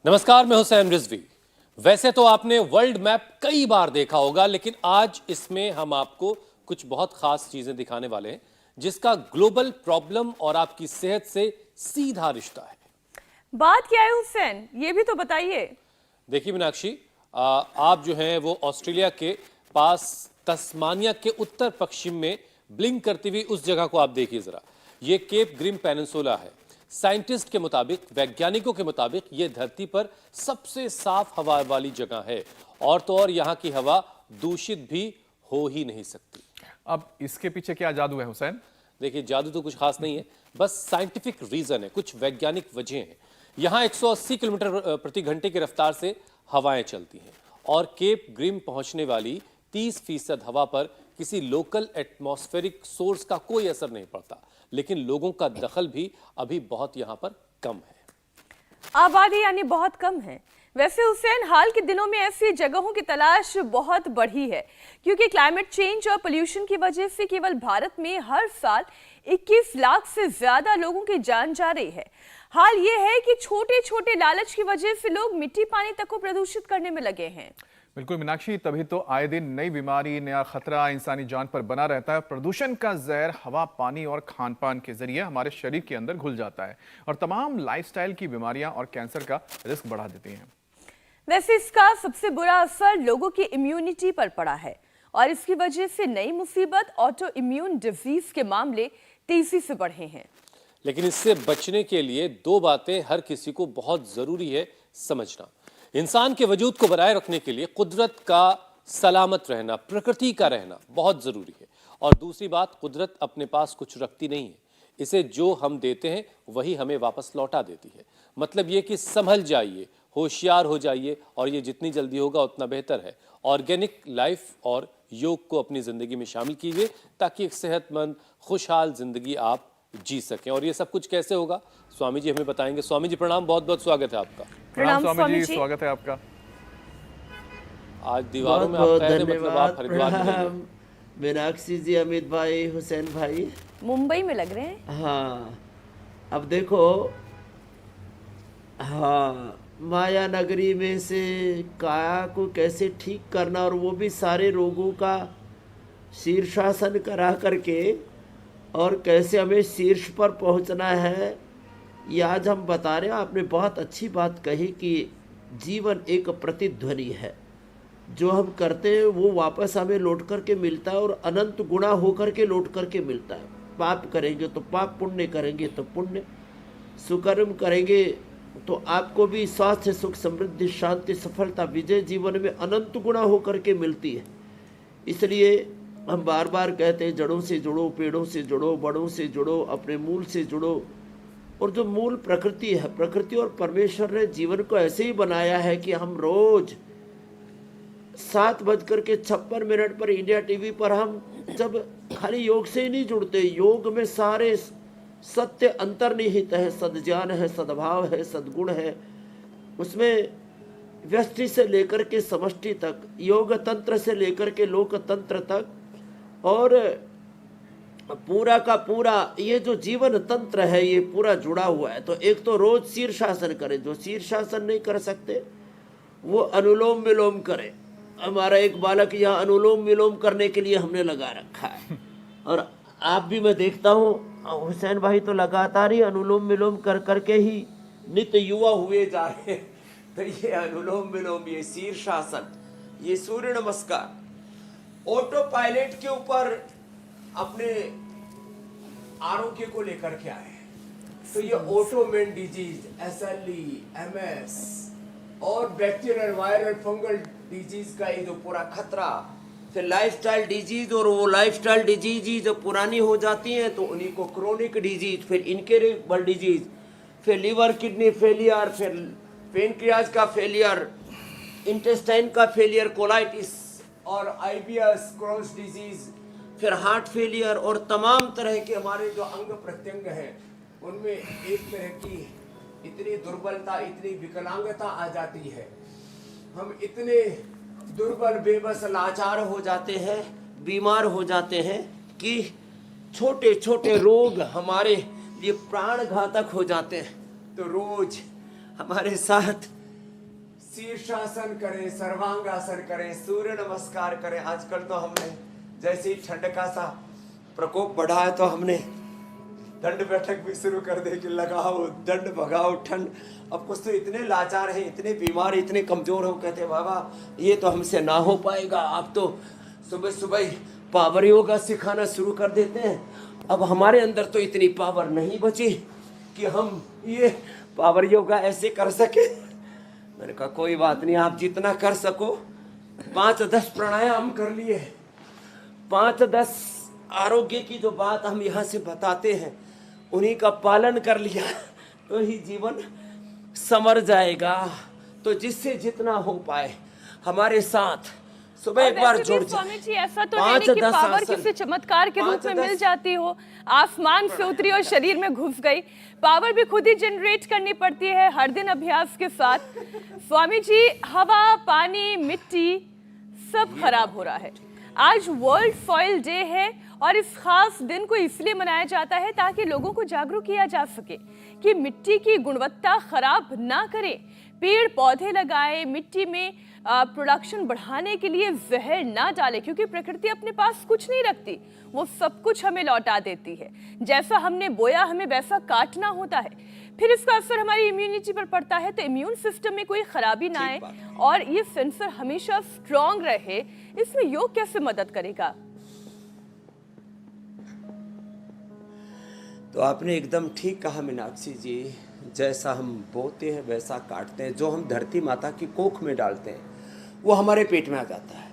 नमस्कार, मैं हुसैन रिजवी। वैसे तो आपने वर्ल्ड मैप कई बार देखा होगा, लेकिन आज इसमें हम आपको कुछ बहुत खास चीजें दिखाने वाले हैं जिसका ग्लोबल प्रॉब्लम और आपकी सेहत से सीधा रिश्ता है। बात क्या है हुसैन, ये भी तो बताइए। देखिए मीनाक्षी, आप जो हैं वो ऑस्ट्रेलिया के पास तस्मानिया के उत्तर पश्चिम में ब्लिंक करती हुई उस जगह को आप देखिए जरा। ये केप ग्रिम पेनिनसुला है। साइंटिस्ट के मुताबिक, वैज्ञानिकों के मुताबिक, ये धरती पर सबसे साफ हवा वाली जगह है और तो और यहाँ की हवा दूषित भी हो ही नहीं सकती। अब इसके पीछे क्या जादू है हुसैन? देखिए, जादू तो कुछ खास नहीं है, बस साइंटिफिक रीजन है, कुछ वैज्ञानिक वजह हैं। यहाँ 180 किलोमीटर प्रति घंटे की रफ्तार से हवाएं चलती हैं और केप ग्रिम पहुंचने वाली 30% हवा पर किसी लोकल एटमॉस्फेरिक सोर्स का कोई असर नहीं पड़ता, लेकिन लोगों का दखल भी अभी बहुत यहाँ पर कम है। आबादी यानी बहुत कम है। वैसे हुसैन, हाल के दिनों में ऐसी जगहों की तलाश बहुत बढ़ी है, क्योंकि क्लाइमेट चेंज और पोल्यूशन की वजह से केवल भारत में हर साल 21 लाख से ज्यादा लोगों की जान जा रही है। हाल ये है कि छोटे छोटे लालच की वजह से लोग मिट्टी पानी तक को प्रदूषित करने में लगे हैं। बिल्कुल मीनाक्षी, तभी तो आए दिन नई बीमारी, नया खतरा इंसानी जान पर बना रहता है। प्रदूषण का जहर हवा, पानी और खान पान के जरिए हमारे शरीर के अंदर घुल जाता है और तमाम लाइफस्टाइल की बीमारियां और कैंसर का रिस्क बढ़ा देती हैं। वैसे इसका सबसे बुरा असर लोगों की इम्यूनिटी पर पड़ा है और इसकी वजह से नई मुसीबत ऑटो इम्यून डिजीज के मामले तेजी से बढ़े हैं। लेकिन इससे बचने के लिए दो बातें हर किसी को बहुत जरूरी है समझना। इंसान के वजूद को बनाए रखने के लिए कुदरत का सलामत रहना, प्रकृति का रहना बहुत जरूरी है। और दूसरी बात, कुदरत अपने पास कुछ रखती नहीं है, इसे जो हम देते हैं वही हमें वापस लौटा देती है। मतलब ये कि संभल जाइए, होशियार हो जाइए और ये जितनी जल्दी होगा उतना बेहतर है। ऑर्गेनिक लाइफ और योग को अपनी जिंदगी में शामिल कीजिए ताकि एक सेहतमंद, खुशहाल जिंदगी आप जी सकें। और ये सब कुछ कैसे होगा, स्वामी जी हमें बताएंगे। स्वामी जी प्रणाम, बहुत बहुत स्वागत है आपका। प्रणाम स्वामी जी, स्वागत है आपका। आज दीवारों में आप कह रहे, मतलब आप हरिद्वार में नहीं हैं। मीनाक्षी जी, अमित भाई, हुसैन भाई, मुंबई में लग रहे हैं। हाँ अब देखो, हाँ माया नगरी में से काया को कैसे ठीक करना और वो भी सारे रोगों का शीर्षासन करा करके, और कैसे हमें शीर्ष पर पहुंचना है, ये आज हम बता रहे हैं। आपने बहुत अच्छी बात कही कि जीवन एक प्रतिध्वनि है। जो हम करते हैं वो वापस हमें लौट करके मिलता है और अनंत गुणा होकर के लौट करके मिलता है। पाप करेंगे तो पाप, पुण्य करेंगे तो पुण्य, सुकर्म करेंगे तो आपको भी स्वास्थ्य, सुख, समृद्धि, शांति, सफलता, विजय जीवन में अनंत गुणा होकर के मिलती है। इसलिए हम बार बार कहते हैं, जड़ों से जुड़ो, पेड़ों से जुड़ो, बड़ों से जुड़ो, अपने मूल से जुड़ो। और जो मूल प्रकृति है, प्रकृति और परमेश्वर ने जीवन को ऐसे ही बनाया है कि हम रोज 7:56 पर इंडिया टीवी पर हम जब खाली योग से ही नहीं जुड़ते, योग में सारे सत्य अंतर्निहित है, सद्ज्ञान है, सद्भाव है, सद्गुण है। उसमें व्यष्टि से लेकर के समष्टि तक, योग तंत्र से लेकर के लोक तंत्र तक, और पूरा का पूरा ये जो जीवन तंत्र है ये पूरा जुड़ा हुआ है। तो एक तो रोज शीर्षासन करें, जो शीर्षासन नहीं कर सकते वो अनुलोम विलोम करें। हमारा एक बालक यहाँ अनुलोम विलोम करने के लिए हमने लगा रखा है, और आप भी, मैं देखता हूँ हुसैन भाई तो लगातार ही अनुलोम विलोम कर करके ही नित्य युवा हुए जा रहे हैं। तो ये अनुलोम विलोम, ये शीर्षासन, ये सूर्य नमस्कार ऑटो पायलट के ऊपर अपने आरोग्य को लेकर के आए। तो ये ऑटोमेन डिजीज, SLE, MS और बैक्टीरियल, वायरल, फंगल डिजीज का ये जो पूरा खतरा, फिर लाइफस्टाइल डिजीज, और वो लाइफस्टाइल डिजीज ही जब पुरानी हो जाती हैं तो उन्हीं को क्रोनिक डिजीज, फिर इनक्योरेबल डिजीज, फिर लीवर किडनी फेलियर, फिर पेनक्रियाज का फेलियर, इंटेस्टाइन का फेलियर, कोलाइटिस और IBS, क्रोन्स डिजीज, फिर हार्ट फेलियर, और तमाम तरह के हमारे जो अंग प्रत्यंग हैं उनमें एक तरह की इतनी दुर्बलता, इतनी विकलांगता आ जाती है। हम इतने दुर्बल, बेबस, लाचार हो जाते हैं, बीमार हो जाते हैं कि छोटे छोटे रोग हमारे लिए प्राण घातक हो जाते हैं। तो रोज हमारे साथ शीर्षासन करें, सर्वांगासन करें, सूर्य नमस्कार करें। आजकल तो हमने जैसे ही ठंड का सा प्रकोप बढ़ा है तो हमने दंड बैठक भी शुरू कर दे कि लगाओ दंड भगाओ ठंड। अब कुछ तो इतने लाचार हैं, इतने बीमार, इतने कमजोर हो, कहते बाबा ये तो हमसे ना हो पाएगा। आप तो सुबह सुबह पावर योगा सिखाना शुरू कर देते हैं। अब हमारे अंदर तो इतनी पावर नहीं बची कि हम ये पावर योगा ऐसे कर सके। मैंने कहा कोई बात नहीं, आप जितना कर सको 5-10 प्राणायाम कर लिए, 5-10 आरोग्य की जो बात हम यहाँ से बताते हैं उन्हीं का पालन कर लिया तो ही जीवन संवर जाएगा। तो जिससे जितना हो पाए हमारे साथ सुबह एक बार जुड़ जाए। स्वामी जी ऐसा तो नहीं कि पावर किसी चमत्कार के रूप में मिल जाती हो, आसमान से उतरी और शरीर में घुस गई। पावर भी खुद ही जनरेट करनी पड़ती है हर दिन अभ्यास के साथ। स्वामी जी हवा, पानी, मिट्टी सब खराब हो रहा है। आज वर्ल्ड सॉइल डे है और इस खास दिन को इसलिए मनाया जाता है ताकि लोगों को जागरूक किया जा सके कि मिट्टी की गुणवत्ता खराब ना करें, पेड़ पौधे लगाएं, मिट्टी में प्रोडक्शन बढ़ाने के लिए जहर ना डालें, क्योंकि प्रकृति अपने पास कुछ नहीं रखती, वो सब कुछ हमें लौटा देती है। जैसा हमने बोया हमें वैसा काटना होता है, फिर इसका असर हमारी इम्यूनिटी पर पड़ता है। तो इम्यून सिस्टम में कोई खराबी ना आए और ये सेंसर हमेशा स्ट्रांग रहे, इसमें योग कैसे मदद करेगा? तो आपने एकदम ठीक कहा मीनाक्षी जी, जैसा हम बोते हैं वैसा काटते हैं। जो हम धरती माता की कोख में डालते हैं वो हमारे पेट में आ जाता है।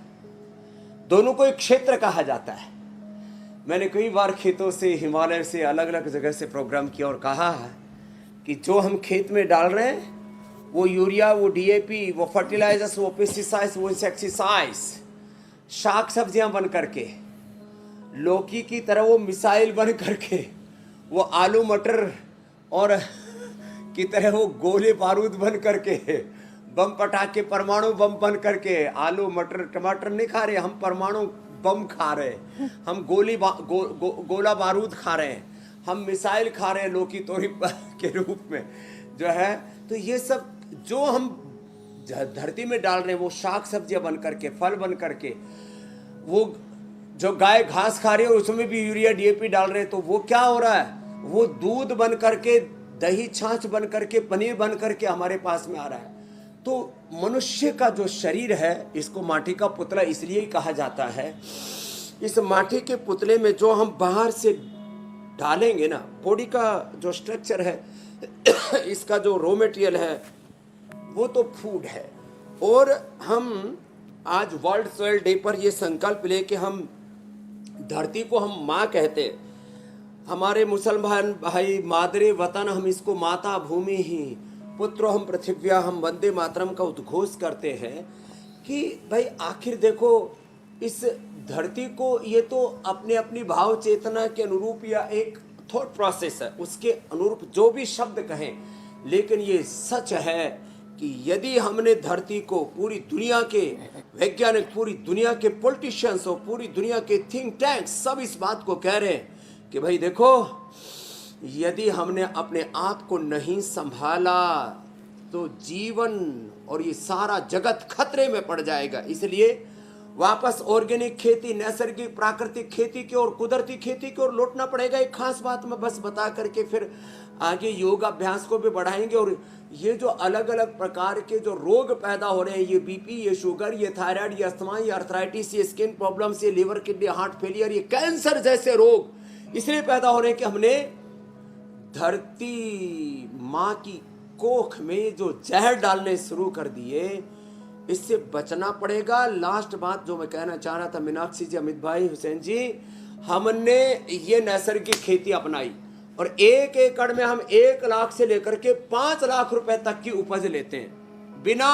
दोनों को एक क्षेत्र कहा जाता है। मैंने कई बार खेतों से, हिमालय से, अलग अलग जगह से प्रोग्राम किया और कहा है कि जो हम खेत में डाल रहे हैं वो यूरिया, वो डीएपी, वो फर्टिलाइजर्स, वो पेस्टिसाइड्स, वो इंसेक्टिसाइड्स, शाक सब्जियां बन करके, लौकी की तरह वो मिसाइल बन करके, वो आलू मटर और की तरह वो गोले बारूद बन करके, बम पटाखे, परमाणु बम बन करके, आलू मटर टमाटर नहीं खा रहे हम, परमाणु बम खा रहे हम, गोला बारूद खा रहे हैं हम, मिसाइल खा रहे हैं लौकी तोरी के रूप में जो है। तो ये सब जो हम धरती में डाल रहे हैं वो शाक सब्जियां बन करके, फल बन करके, वो जो गाय घास खा रही है उसमें भी यूरिया डीएपी डाल रहे हैं, तो वो क्या हो रहा है, वो दूध बन करके, दही छाछ बन करके, पनीर बन करके हमारे पास में आ रहा है। तो मनुष्य का जो शरीर है इसको माटी का पुतला इसलिए ही कहा जाता है। इस माटी के पुतले में जो हम बाहर से डालेंगे ना, बॉडी का जो स्ट्रक्चर है इसका जो रॉ मटेरियल है वो तो फूड है। और हम आज वर्ल्ड सॉइल डे पर ये संकल्प ले कि हम धरती को हम माँ कहते हैं। हमारे मुसलमान भाई मादरे वतन, हम इसको माता भूमि ही, पुत्रो हम पृथिव्या, हम वंदे मातरम का उद्घोष करते हैं कि भाई आखिर देखो इस धरती को, ये तो अपने अपनी भाव चेतना के अनुरूप या एक थॉट प्रोसेस है, उसके अनुरूप जो भी शब्द कहें, लेकिन ये सच है कि यदि हमने धरती को, पूरी दुनिया के वैज्ञानिक, पूरी दुनिया के पॉलिटिशियंस और पूरी दुनिया के थिंक टैंक्स सब इस बात को कह रहे हैं कि भाई देखो यदि हमने अपने आप को नहीं संभाला तो जीवन और ये सारा जगत खतरे में पड़ जाएगा। इसलिए वापस ऑर्गेनिक खेती, नैसर्गिक प्राकृतिक खेती की और कुदरती खेती की ओर लौटना पड़ेगा। एक खास बात मैं बस बता करके फिर आगे योग अभ्यास को भी बढ़ाएंगे। और ये जो अलग अलग प्रकार के जो रोग पैदा हो रहे हैं, ये बीपी, ये शुगर, ये थायराइड, ये अस्थमा, ये अर्थराइटिस, ये स्किन प्रॉब्लम्स, ये लिवर किडनी हार्ट फेलियर, ये कैंसर जैसे रोग इसलिए पैदा हो रहे हैं कि हमने धरती माँ की कोख में जो जहर डालने शुरू कर दिए। इससे बचना पड़ेगा। लास्ट बात जो मैं कहना चाह रहा था मीनाक्षी जी, अमित भाई, हुसैन जी, हमने ये नैसर्गिक खेती अपनाई और 1 एकड़ में हम 1 लाख से लेकर के 5 लाख रुपए तक की उपज लेते हैं, बिना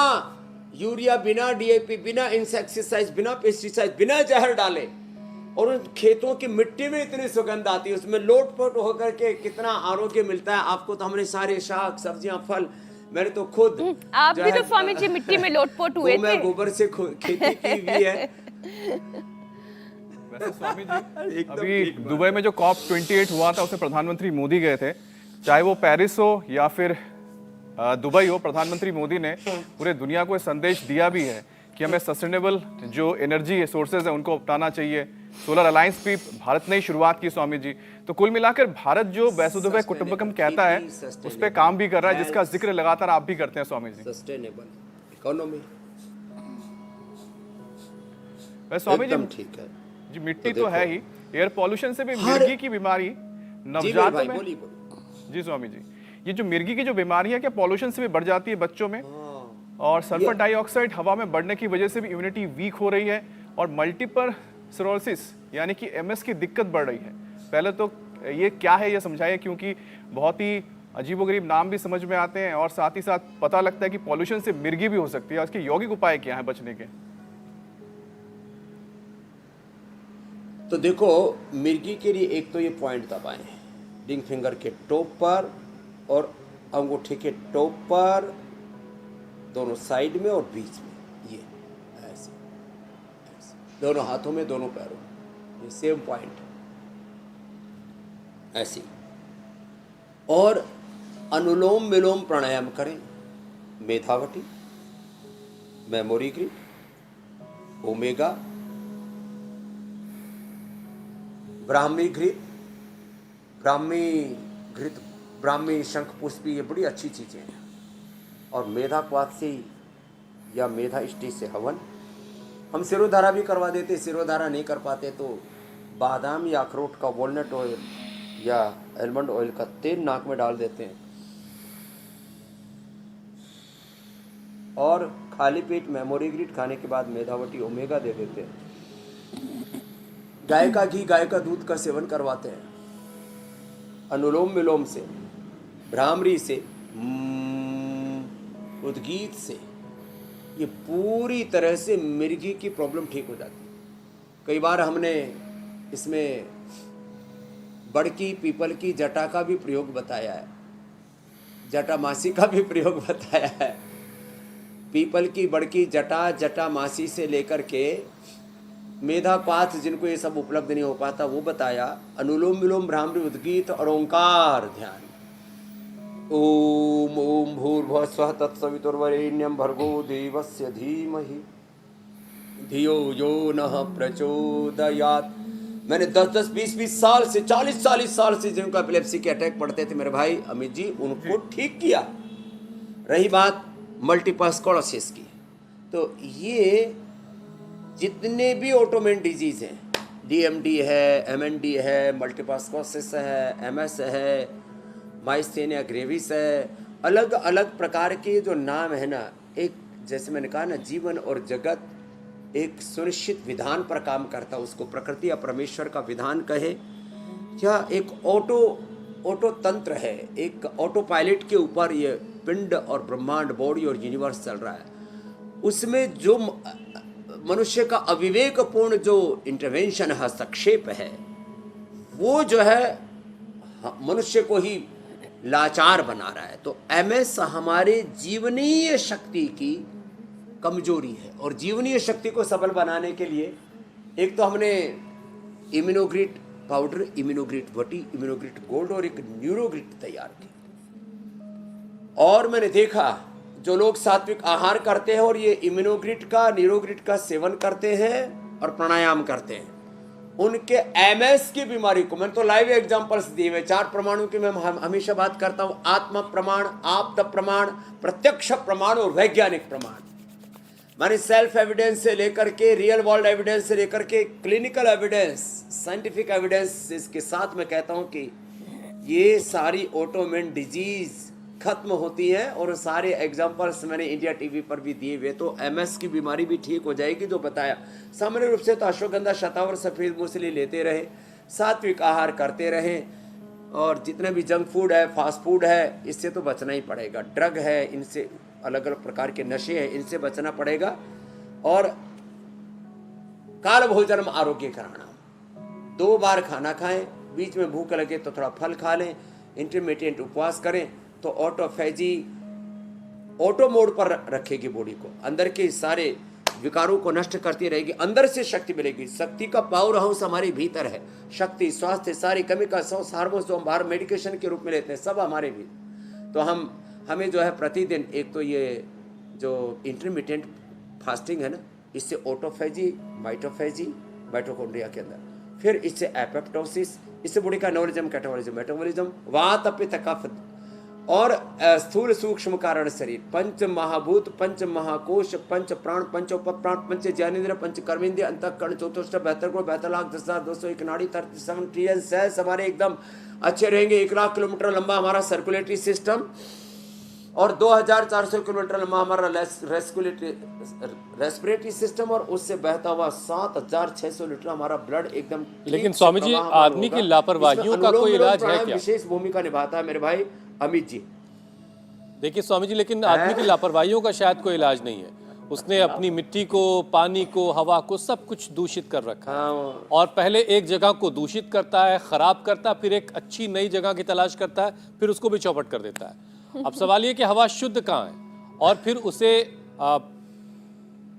यूरिया, बिना डीएपी, बिना इंसेक्टिसाइड, बिना पेस्टिसाइड, बिना जहर डाले। और उन खेतों की मिट्टी में इतनी सुगंध आती है, उसमें लोटपोट होकर के कितना आरोग्य मिलता है आपको। तो हमने सारे शाक सब्जियां फल, मैंने तो खुद आप भी तो स्वामी जी मिट्टी में लोटपोट हुए थे। मैं गोबर से खेती की भी है। वैसे स्वामी जी अभी दुबई में जो COP28 हुआ था उसमें प्रधानमंत्री मोदी गए थे, चाहे वो पेरिस हो या फिर दुबई हो, प्रधानमंत्री मोदी ने पूरे दुनिया को संदेश दिया भी है कि हमें सस्टेनेबल जो एनर्जी सोर्सेज है उनको अपनाना चाहिए। सोलर अलायंस भी भारत ने ही शुरुआत की स्वामी जी। तो कुल मिलाकर भारत जो वसुधैव कुटुंबकम कहता है उस पर काम भी कर रहा है, जिसका जिक्र लगातार आप भी करते हैं स्वामी जी। सस्टेनेबल इकोनॉमी स्वामी जी एकदम ठीक है जी, मिट्टी तो है ही, एयर पॉल्यूशन से भी मिर्गी की बीमारी नवजातों में। बोलिए। जी स्वामी जी, ये जो मिर्गी की जो बीमारी है क्या पॉल्यूशन से भी बढ़ जाती है बच्चों में? और सल्फर डाइऑक्साइड हवा में बढ़ने की वजह से भी इम्यूनिटी वीक हो रही है और मल्टीपल स्क्लेरोसिस यानी कि एमएस की दिक्कत बढ़ रही है। पहले तो ये क्या है ये समझाइए, क्योंकि बहुत ही अजीबोगरीब नाम भी समझ में आते हैं और साथ ही साथ पता लगता है कि पॉल्यूशन से मिर्गी भी हो सकती है। इसके यौगिक उपाय क्या है बचने के? तो देखो, मिर्गी के लिए एक तो ये पॉइंट दबाएं, रिंग फिंगर के टॉप पर और अंगूठे के टॉप पर, दोनों साइड में और बीच में, ये ऐसे दोनों हाथों में, दोनों पैरों में, ये सेम पॉइंट ऐसे। और अनुलोम विलोम प्राणायाम करें, मेधावटी, मेमोरी ग्रिप, ओमेगा, ब्राह्मी घृत, ब्राह्मी शंख पुष्पी, ये बड़ी अच्छी चीज़ें हैं। और मेधा क्वाथसी या मेधा इष्टि से हवन, हम सिरोधारा भी करवा देते। सिरोधारा नहीं कर पाते तो बादाम या अखरोट का वॉलनट ऑयल या आलमंड ऑयल का तेल नाक में डाल देते हैं और खाली पेट मेमोरी ग्रिड खाने के बाद मेधावटी ओमेगा दे देते हैं। गाय का घी, गाय का दूध का सेवन करवाते हैं। अनुलोम विलोम से, भ्रामरी से, उद्गीत से, ये पूरी तरह से मिर्गी की प्रॉब्लम ठीक हो जाती है। कई बार हमने इसमें बड़की पीपल की जटा का भी प्रयोग बताया है, जटा मासी का भी प्रयोग बताया है। पीपल की बड़की जटा, जटा मासी से लेकर के मेधा पाथ, जिनको ये सब उपलब्ध नहीं हो पाता, वो बताया। अनुलोम विलोम, भ्रामरी, उद्गीत और ओंकार ध्यान। ओम ओम भूर्भुवः स्वः तत्सवितुर्वरेण्यं भर्गो देवस्य धीमहि धियो यो नः प्रचोदयात्। मैंने 10-10, 20-20 साल से, 40-40 साल से जिनको एपिलेप्सी के अटैक पड़ते थे मेरे भाई अमित जी, उनको ठीक किया। रही बात मल्टीपल स्क्लेरोसिस की, तो ये जितने भी ऑटोइम्यून डिजीज हैं, डीएमडी है, एमएनडी है, मल्टीपल स्क्लेरोसिस है, एमएस है, माइस्थेनिया ग्रेविस है, अलग अलग प्रकार के जो नाम है ना, एक जैसे मैंने कहा ना, जीवन और जगत एक सुनिश्चित विधान पर काम करता है, उसको प्रकृति या परमेश्वर का विधान कहे या एक ऑटो तंत्र है, एक ऑटो पायलट के ऊपर ये पिंड और ब्रह्मांड, बॉडी और यूनिवर्स चल रहा है। उसमें जो मनुष्य का अविवेकपूर्ण जो इंटरवेंशन, हस्तक्षेप है, वो जो है मनुष्य को ही लाचार बना रहा है। तो एमएस हमारे जीवनीय शक्ति की कमजोरी है और जीवनीय शक्ति को सबल बनाने के लिए एक तो हमने इम्यूनोग्रिट पाउडर, इम्यूनोग्रिट वटी, इम्यूनोग्रिट गोल्ड और एक न्यूरोग्रिट तैयार की। और मैंने देखा जो लोग सात्विक आहार करते हैं और ये इम्यूनोग्रिट का, न्यूरोग्रिट का सेवन करते हैं और प्राणायाम करते हैं, उनके एमएस की बीमारी को, मैंने तो लाइव एग्जांपल्स दिए हुए। 4 प्रमाणों की मैं हमेशा बात करता हूं, आत्म प्रमाण, आप्त प्रमाण, प्रत्यक्ष प्रमाण और वैज्ञानिक प्रमाण। माने सेल्फ एविडेंस से लेकर के रियल वर्ल्ड एविडेंस से लेकर के क्लिनिकल एविडेंस, साइंटिफिक एविडेंस, इसके साथ मैं कहता हूं कि ये सारी ऑटोइम्यून डिजीज खत्म होती है। और सारे एग्जांपल्स मैंने इंडिया टीवी पर भी दिए हुए। तो एमएस की बीमारी भी ठीक हो जाएगी जो बताया। सामान्य रूप से तो अश्वगंधा, शतावर, सफ़ेद मूसली लेते रहे, सात्विक आहार करते रहें और जितने भी जंक फूड है, फास्ट फूड है, इससे तो बचना ही पड़ेगा। ड्रग है, इनसे अलग अलग प्रकार के नशे हैं, इनसे बचना पड़ेगा। और काल भोजनम आरोग्य कराना, 2 बार खाना खाएं, बीच में भूख लगे तो थोड़ा फल खा लें, इंटरमीडिएट उपवास करें, तो ऑटोफेजी ऑटो मोड पर रखेगी बॉडी को, अंदर के सारे विकारों को नष्ट करती रहेगी, अंदर से शक्ति मिलेगी। शक्ति का पावर हाउस हमारे भीतर है। शक्ति, स्वास्थ्य, सारी केमिकल, हार्मोन्स जो हम बाहर मेडिकेशन के रूप में लेते हैं, सब हमारे भी। तो हमें जो है प्रतिदिन, एक तो ये जो इंटरमिटेंट फास्टिंग है ना, इससे ऑटोफेजी, माइटोफेजी, माइटोकॉन्ड्रिया के अंदर, फिर इससे एपोप्टोसिस, इससे बॉडी का एनाबॉलिज्म, कैटाबॉलिज्म, मेटाबॉलिज्म, वात, पित्त, कफ और स्थूल सूक्ष्म कारण शरीर, पंच महाभूत, पंच महाकोश, पंच प्राण, पंच उपप्राण, पंच ज्ञानेंद्र, पंच कर्मेंद्रिय, अंतःकरण, चतुष्ट, 72 करोड़, 72 लाख 10,201 नाड़ी, 37 ट्रिलियन सेल्स हमारे एकदम अच्छे रहेंगे। 1 लाख किलोमीटर लंबा हमारा सर्कुलेटरी सिस्टम और 2,400 किलोमीटर लंबा हमारा रेस्पिरेटरी सिस्टम, और उससे बहता हुआ 7,600 लीटर हमारा ब्लड एकदम। लेकिन स्वामी जी, आदमी की लापरवाहियों का कोई इलाज है क्या? विशेष भूमिका निभाता है मेरे भाई अमित जी। देखिए स्वामी जी, लेकिन आदमी की लापरवाहियों का शायद कोई इलाज नहीं है। उसने अपनी मिट्टी को, पानी को, हवा को, सब कुछ दूषित कर रखा है। और पहले एक जगह को दूषित करता है, खराब करता है, फिर एक अच्छी नई जगह की तलाश करता है, फिर उसको भी चौपट कर देता है। अब सवाल ये कि हवा शुद्ध कहाँ है, और फिर उसे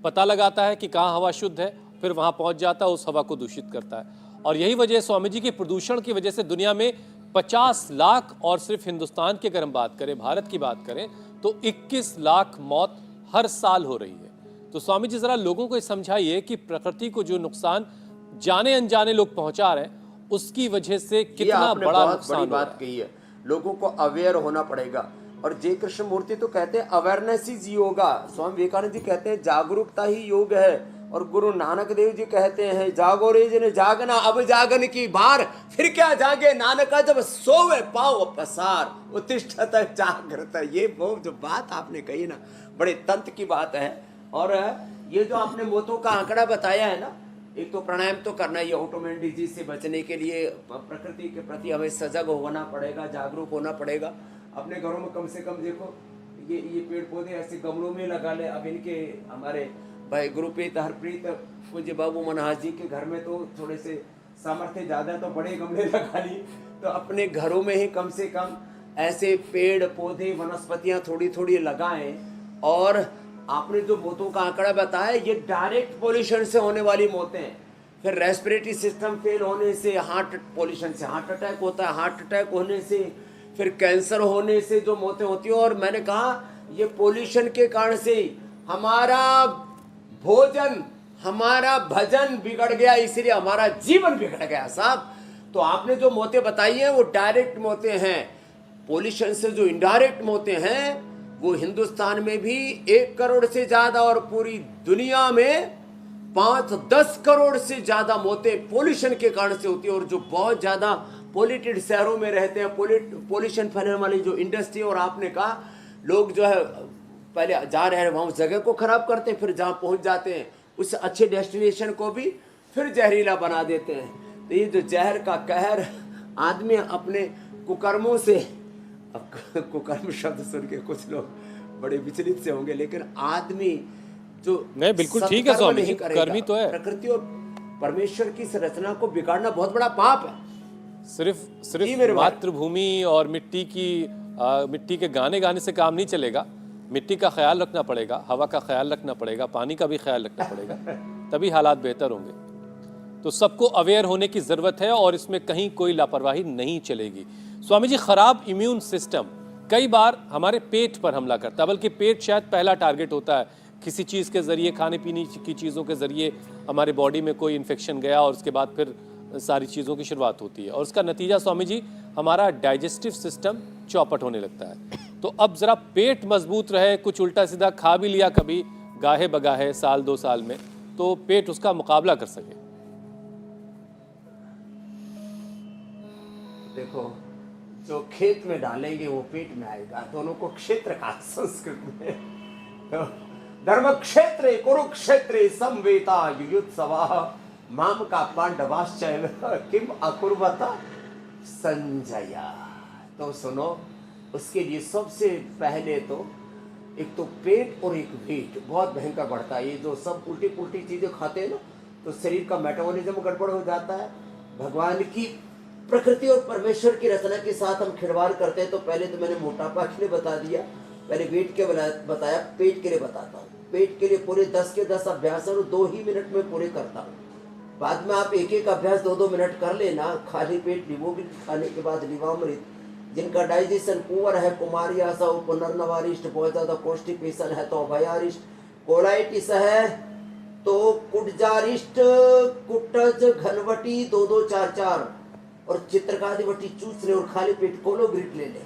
पता लगाता है कि कहाँ हवा शुद्ध है, फिर वहाँ पहुँच जाता है, उस हवा को दूषित करता है। और यही वजह स्वामी जी की प्रदूषण की वजह से दुनिया में 50 लाख, और सिर्फ हिंदुस्तान की अगर हम बात करें, भारत की बात करें, तो 21 लाख मौत हर साल हो रही है। तो स्वामी जी जरा लोगों को समझाइए कि प्रकृति को जो नुकसान जाने अनजाने लोग पहुंचा रहे हैं, उसकी वजह से कितना बड़ा नुकसान बड़ी बात कही है। लोगों को अवेयर होना पड़ेगा। और जय कृष्ण मूर्ति तो कहते हैं अवेयरनेस इज योगा। स्वामी विवेकानंद जी कहते हैं जागरूकता ही योग है। और गुरु नानक देव जी कहते हैं जागो रे जिन जागना, अब जागन की बार, फिर क्या जागे नानका, जब सोवे पाओ पसार, उत्तिष्ठत जागृत। ये वो जो बात आपने कही ना, बड़े तंत्र की बात है। और ये जो आपने मौतों का आंकड़ा बताया है ना, एक तो प्राणायाम तो करना ही, ऑटोइम्यून डिजीज से बचने के लिए प्रकृति के प्रति हमें सजग होना पड़ेगा, जागरूक होना पड़ेगा। अपने घरों में कम से कम देखो, ये पेड़ पौधे ऐसे गमलों में लगा ले। अब इनके हमारे भाई गुरुप्रीत हरप्रीत पूज्य बाबू मनहास जी के घर में तो थोड़े से सामर्थ्य ज्यादा, तो बड़े गमले लगा ली। तो अपने घरों में ही कम से कम ऐसे पेड़ पौधे वनस्पतियां थोड़ी थोड़ी लगाएं। और आपने जो मौतों का आंकड़ा बताया, ये डायरेक्ट पोल्यूशन से होने वाली मौतें हैं। फिर रेस्पिरेटरी सिस्टम फेल होने से, हार्ट पोल्यूशन से हार्ट अटैक होता है, हार्ट अटैक होने से, फिर कैंसर होने से जो मौतें होती हैं। और मैंने कहा ये पोल्यूशन के कारण से हमारा भोजन, हमारा भजन बिगड़ गया, इसलिए हमारा जीवन बिगड़ गया साहब। तो आपने जो मौतें बताई हैं वो डायरेक्ट मौतें हैं। पोल्यूशन से जो इनडायरेक्ट मौतें हैं वो हिंदुस्तान में भी 1 करोड़ से ज्यादा, और पूरी दुनिया में 5-10 करोड़ से ज्यादा मौतें पोल्यूशन के कारण से होती है। और जो बहुत ज्यादा पोल्यूटेड शहरों में रहते हैं, पोल्यूशन फैलाने वाली जो इंडस्ट्री, और आपने कहा लोग जो है पहले जा रहे हैं वहाँ उस जगह को खराब करते हैं, फिर जहाँ पहुँच जाते हैं उस अच्छे डेस्टिनेशन को भी फिर जहरीला बना देते हैं। तो ये जो जहर का कहर आदमी अपने कुकर्मों से, अब कुकर्म शब्द सुन के कुछ लोग बड़े विचलित से होंगे, लेकिन आदमी जो नहीं, बिल्कुल ठीक है स्वामी जी, कर्मी तो है। प्रकृति और परमेश्वर की संरचना को बिगाड़ना बहुत बड़ा पाप है। सिर्फ मातृभूमि और मिट्टी के गाने गाने से काम नहीं चलेगा। मिट्टी का ख्याल रखना पड़ेगा, हवा का ख्याल रखना पड़ेगा, पानी का भी ख्याल रखना पड़ेगा, तभी हालात बेहतर होंगे। तो सबको अवेयर होने की ज़रूरत है, और इसमें कहीं कोई लापरवाही नहीं चलेगी। स्वामी जी, खराब इम्यून सिस्टम कई बार हमारे पेट पर हमला करता है, बल्कि पेट शायद पहला टारगेट होता है। किसी चीज़ के ज़रिए, खाने पीने की चीज़ों के ज़रिए हमारे बॉडी में कोई इन्फेक्शन गया, और उसके बाद फिर सारी चीज़ों की शुरुआत होती है, और उसका नतीजा स्वामी जी हमारा डाइजेस्टिव सिस्टम चौपट होने लगता है। तो अब ज़रा पेट मजबूत रहे, कुछ उल्टा सीधा खा भी लिया कभी गाहे बगाहे 1-2 साल में, तो पेट उसका मुकाबला कर सके। देखो, जो खेत में डालेंगे वो पेट में आएगा। दोनों को क्षेत्र का संस्कृत में तो धर्म क्षेत्र कुरुक्षेत्र समवेता युयुत्सवा माम का पांडवाश्चैव किम अकुर्वता संजया। तो सुनो, उसके लिए सबसे पहले तो एक तो पेट और एक वेट बहुत भयंकर बढ़ता है। ये जो सब उल्टी पुल्टी चीजें खाते हैं ना, तो शरीर का मेटाबॉलिज्म गड़बड़ हो जाता है। भगवान की प्रकृति और परमेश्वर की रचना के साथ हम खिलवाड़ करते हैं। तो पहले तो मैंने मोटापा के लिए बता दिया, पहले वेट के बताया, पेट के लिए बताता हूँ। पेट के लिए पूरे 10 के 10 अभ्यास और 2 ही मिनट में पूरे करता हूँ। बाद में आप एक एक अभ्यास 2-2 मिनट कर लेना। खाली पेट नींबू खाने के बाद लीवामृत जिनका डाइजेशन पुअर है, कुमारियासा, पुनर्नवारिष्ट, बहुत ज्यादा कॉन्स्टिपेशन है तो अभयारिष्ट, कोलाइटिस है तो कुटजारिष्ट, कुटज, घनवटी 2-2-4-4 और चित्रकादिवटी चूस ले और खाली पेट कोलोग्रिट ले ले।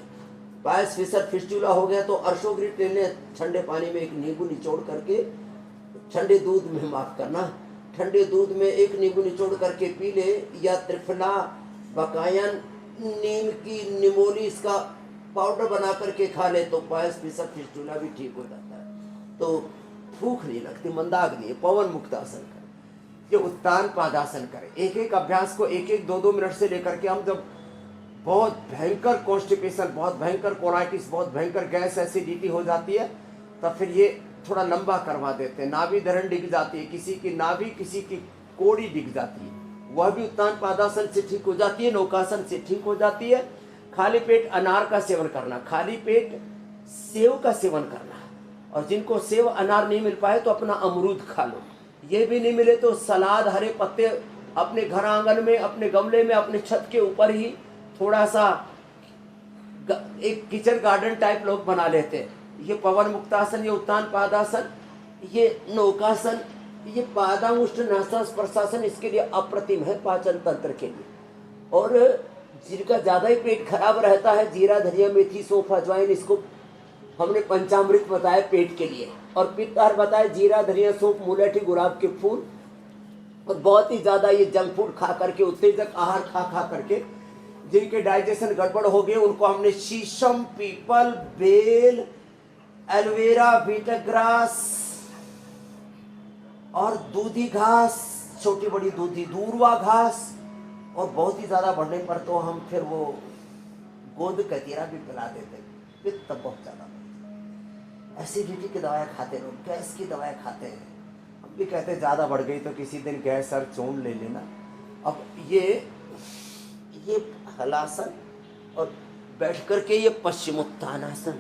बायस फिशर फिस्टुला हो गया तो अर्शोग्रिट ले ले, ठंडे पानी में एक नींबू निचोड़ करके, ठंडे दूध में, माफ करना, ठंडे दूध में एक नींबू निचोड़ करके पी ले, या त्रिफला, बकायन, नीम की निमोली इसका पाउडर बना करके खा ले तो बायस फिशर फिस्टुला भी ठीक हो जाता है। तो भूख नहीं लगती, मंदाग्नि है। पवन मुक्तासन करे, ये उत्तान पादासन करे। एक एक अभ्यास को 1-1, 2-2 मिनट से लेकर के हम जब बहुत भयंकर कॉन्स्टिपेशन, बहुत भयंकर कोलाइटिस, बहुत भयंकर गैस एसिडिटी हो जाती है तब फिर ये थोड़ा लंबा करवा देते हैं। नाभि धरण डिग जाती है, किसी की नाभि, किसी की कोड़ी डिग जाती है, वह भी उत्तान पादासन से ठीक हो जाती है, नौकासन से ठीक हो जाती है। खाली पेट अनार का सेवन करना, खाली पेट सेव का सेवन करना, और जिनको सेव अनार नहीं मिल पाए तो अपना अमरूद खा लो। ये भी नहीं मिले तो सलाद, हरे पत्ते अपने घर आंगन में, अपने गमले में, अपने छत के ऊपर ही थोड़ा सा एक किचन गार्डन टाइप लोग बना लेते हैं। ये पवन मुक्तासन, ये उत्तान पादासन, ये नौकासन, ये पादामुष्ट नासा स्पर्शासन इसके लिए अप्रतिम है पाचन तंत्र के लिए। और जिनका ज्यादा ही पेट खराब रहता है, जीरा, धनिया, मेथी, सौंफ, अजवाइन, इसको हमने पंचामृत बताया पेट के लिए, और पित्तार बताया जीरा, धनिया, सौंफ, मुलेठी, गुलाब के फूल। और बहुत ही ज्यादा ये जंक फूड खा करके, उत्तेजक आहार खा करके जिनके डाइजेशन गड़बड़ हो गए उनको हमने शीशम, पीपल, बेल, एलोवेरा, बीटग्रास और दूधी घास, छोटी बड़ी दूधी, दूरवा घास, और बहुत ही ज्यादा बढ़ने पर तो हम फिर वो गोंद कतीरा भी पिला देते। पित्त बहुत ज्यादा, एसिडिटी की दवाएं खाते लोग, गैस की दवाएं खाते हैं। हम भी कहते ज्यादा बढ़ गई तो किसी दिन गैस और चूर्ण ले लेना। अब ये हलासन और बैठ करके ये पश्चिमोत्तानासन,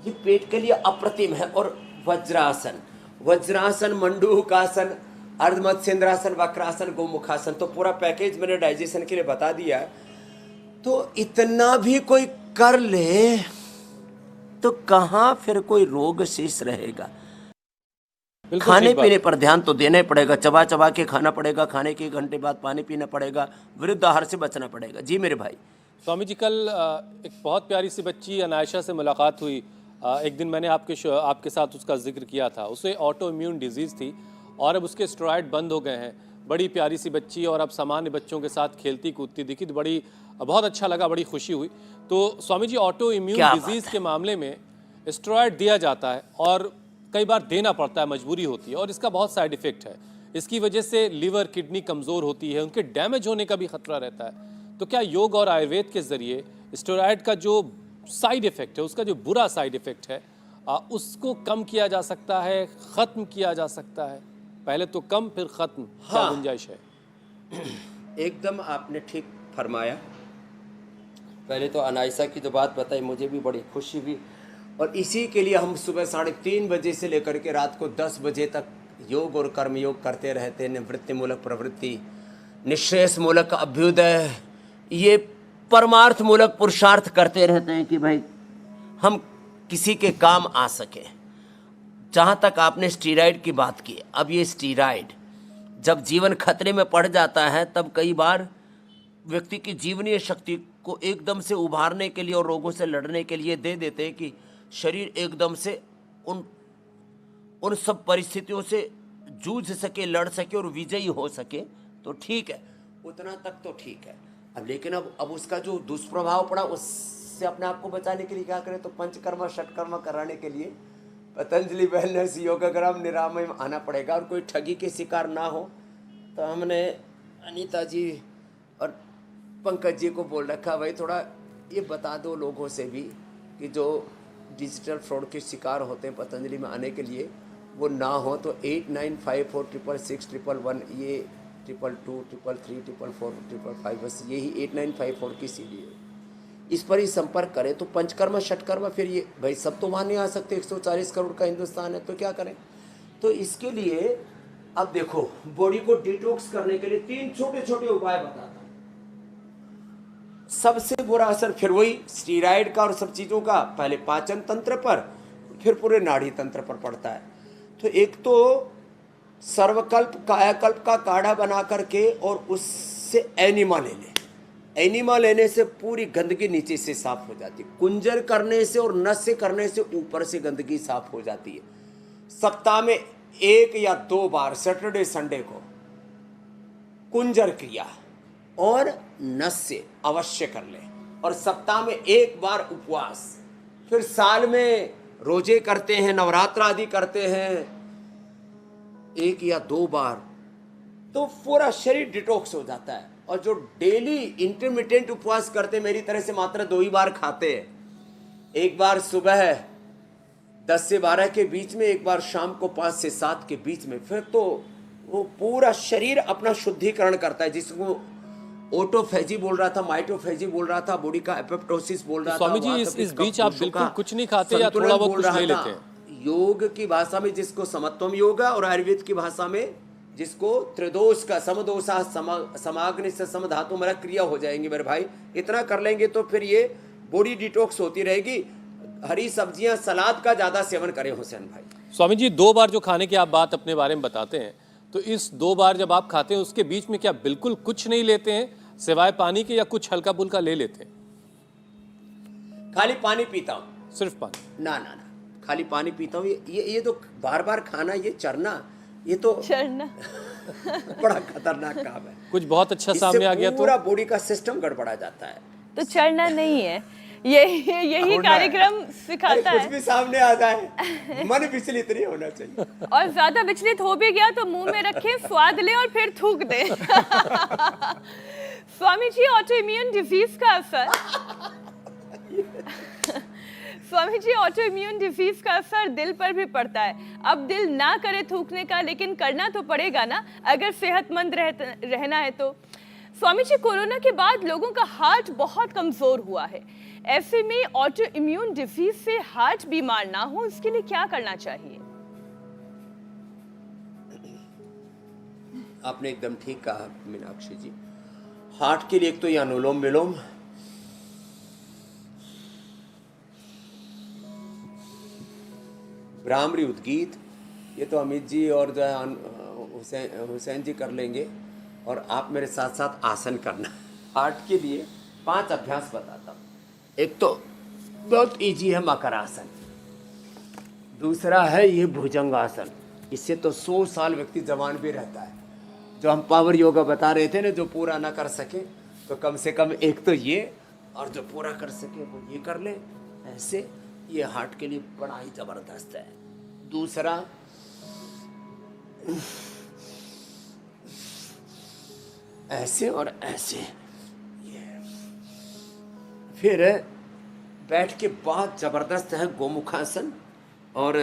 ये पेट के लिए अप्रतिम है। और वज्रासन, वज्रासन, मंडूकासन, अर्धमत्स्येंद्रासन, वक्रासन, गोमुखासन, तो पूरा पैकेज मैंने डाइजेशन के लिए बता दिया। तो इतना भी कोई कर ले तो कहाँ फिर कोई रोग शेष रहेगा। खाने पीने पर ध्यान तो देना ही पड़ेगा, चबा चबा के खाना पड़ेगा, खाने के 1 घंटे बाद पानी पीना पड़ेगा, विरुद्ध आहार से बचना पड़ेगा। जी मेरे भाई। स्वामी जी, कल एक बहुत प्यारी सी बच्ची अनायशा से मुलाकात हुई। एक दिन मैंने आपके साथ उसका जिक्र किया था। उसे ऑटो इम्यून डिजीज़ थी और अब उसके स्टेरॉइड बंद हो गए हैं। बड़ी प्यारी सी बच्ची, और अब सामान्य बच्चों के साथ खेलती कूदती दिखी तो बहुत अच्छा लगा, बड़ी खुशी हुई। तो Swami ji, auto immune disease के मामले में स्टेरॉइड दिया जाता है और कई बार देना पड़ता है, मजबूरी होती है, और इसका बहुत साइड इफेक्ट है। इसकी वजह से लिवर, किडनी कमज़ोर होती है, उनके डैमेज होने का भी खतरा रहता है। तो क्या योग और आयुर्वेद के ज़रिए स्टेरॉइड का जो साइड इफ़ेक्ट है, उसका जो बुरा साइड इफ़ेक्ट है, उसको कम किया जा सकता है, ख़त्म किया जा सकता है? पहले तो कम फिर ख़त्म, क्या गुंजाइश है? एकदम आपने ठीक फरमाया। पहले तो अनायशा की जो बात बताई मुझे भी बड़ी खुशी हुई, और इसी के लिए हम सुबह 3:30 बजे से लेकर के रात को 10 बजे तक योग और कर्मयोग करते रहते हैं। निवृत्ति मूलक प्रवृत्ति, निश्रेयस मूलक अभ्युदय, ये परमार्थ मूलक पुरुषार्थ करते रहते हैं कि भाई हम किसी के काम आ सके। जहाँ तक आपने स्टीरॉयड की बात की, अब ये स्टीरॉयड जब जीवन खतरे में पड़ जाता है तब कई बार व्यक्ति की जीवनीय शक्ति को एकदम से उभारने के लिए और रोगों से लड़ने के लिए दे देते हैं कि शरीर एकदम से उन सब परिस्थितियों से जूझ सके, लड़ सके और विजयी हो सके। तो ठीक है, उतना तक तो ठीक है। अब लेकिन अब उसका जो दुष्प्रभाव पड़ा उससे अपने आप को बचाने के लिए क्या करें? तो पंचकर्मा षटकर्मा कराने के लिए पतंजलि वेलनेस योगाग्राम निरामय में आना पड़ेगा। और कोई ठगी के शिकार ना हो तो हमने अनीता जी और पंकज जी को बोल रखा, भाई थोड़ा ये बता दो लोगों से भी कि जो डिजिटल फ्रॉड के शिकार होते हैं पतंजलि में आने के लिए वो ना हो। तो 8954666111 ये 222 333 444 555 बस यही 8954 की सीढ़ी है, इस पर ही संपर्क करें। तो पंचकर्मा षटकर्मा फिर ये भाई सब तो वहाँ नहीं आ सकते, 140 करोड़ का हिंदुस्तान है तो क्या करें? तो इसके लिए अब देखो बॉडी को डिटॉक्स करने के लिए 3 छोटे छोटे उपाय बताता हूँ। सबसे बुरा असर फिर वही स्टीराइड का और सब चीज़ों का पहले पाचन तंत्र पर, फिर पूरे नाड़ी तंत्र पर पड़ता है। तो एक तो सर्वकल्प कायाकल्प का काढ़ा बना करके और उससे एनिमा ले लें। एनिमा लेने से पूरी गंदगी नीचे से साफ हो जाती है। कुंजर करने से और नस से करने से ऊपर से गंदगी साफ हो जाती है। सप्ताह में 1 या 2 बार सैटरडे संडे को कुंजर क्रिया और नस से अवश्य कर लें, और सप्ताह में 1 बार उपवास। फिर साल में रोजे करते हैं, नवरात्र आदि करते हैं 1 या 2 बार, तो पूरा शरीर डिटॉक्स हो जाता है। और जो डेली इंटरमिटेंट उपवास करते, मेरी तरह से मात्र 2 ही बार खाते हैं, 1 बार सुबह 10 से 12 के बीच में, 1 बार शाम को 5 से 7 के बीच में, फिर तो वो पूरा शरीर अपना शुद्धिकरण करता है, जिसको ओटोफेजी बोल रहा था, माइटोफेजी बोल रहा था, बॉडी का एपोप्टोसिस बोल रहा था। स्वामी जी, इस बीच आप बिल्कुल कुछ नहीं खाते या थोड़ा बहुत कुछ ले लेते हैं? योग की भाषा में जिसको समत्वम योग, और आयुर्वेद की भाषा में जिसको त्रिदोष का समदोषा समाग्नि से समधातु मेरा क्रिया हो जाएंगे मेरे भाई। इतना कर लेंगे तो फिर ये बॉडी डिटॉक्स होती रहेगी। हरी सब्जियां, सलाद का ज्यादा सेवन करें हुसैन भाई। स्वामी जी, 2 बार जो खाने की आप बात अपने बारे में बताते हैं, तो इस 2 बार जब आप खाते हैं उसके बीच में क्या बिल्कुल कुछ नहीं लेते हैं सिवाय पानी के, या कुछ हल्का फुल्का ले लेते हैं? खाली पानी पीता हूँ। सिर्फ पानी? ना ना ना, खाली पानी पीता हूँ। ये तो बार बार खाना, ये चरना, ये तो चढ़ना बड़ा खतरनाक काम है। कुछ बहुत अच्छा सामने आ गया तो पूरा बॉडी का सिस्टम गड़बड़ा जाता है। तो चढ़ना नहीं है, यही कार्यक्रम सिखाता कुछ है। भी सामने आ जाए, मन विचलित नहीं होना चाहिए। और ज्यादा विचलित हो भी गया तो मुंह में रखे, स्वाद ले और फिर थूक दे। Swami ji, auto immune disease का असर Swami ji, auto immune disease का असर दिल पर भी पड़ता है। अब दिल ना करे थूकने का, लेकिन करना तो पड़ेगा ना अगर सेहतमंद रहना है तो। स्वामी जी, कोरोना के बाद लोगों का हार्ट बहुत कमजोर हुआ है। ऐसे में ऑटो इम्यून डिजीज से हार्ट बीमार ना हो, इसके लिए क्या करना चाहिए? आपने एकदम ठीक कहा मीनाक्षी जी। हार्ट के लिए एक तो ये अनुलोम विलोम, भ्रामरी उद्गीत, ये तो अमित जी और जो है हुसैन जी कर लेंगे, और आप मेरे साथ साथ आसन करना। हार्ट के लिए 5 अभ्यास बताता हूँ। एक तो बहुत इजी है मकरासन, दूसरा है ये भुजंगासन, इससे तो 100 साल व्यक्ति जवान भी रहता है। जो हम पावर योगा बता रहे थे ना, जो पूरा ना कर सके तो कम से कम एक तो ये, और जो पूरा कर सके वो ये कर ले। ऐसे ये हार्ट के लिए बड़ा ही जबरदस्त है। दूसरा ऐसे और ऐसे, ये फिर बैठ के बाद जबरदस्त है गोमुखासन, और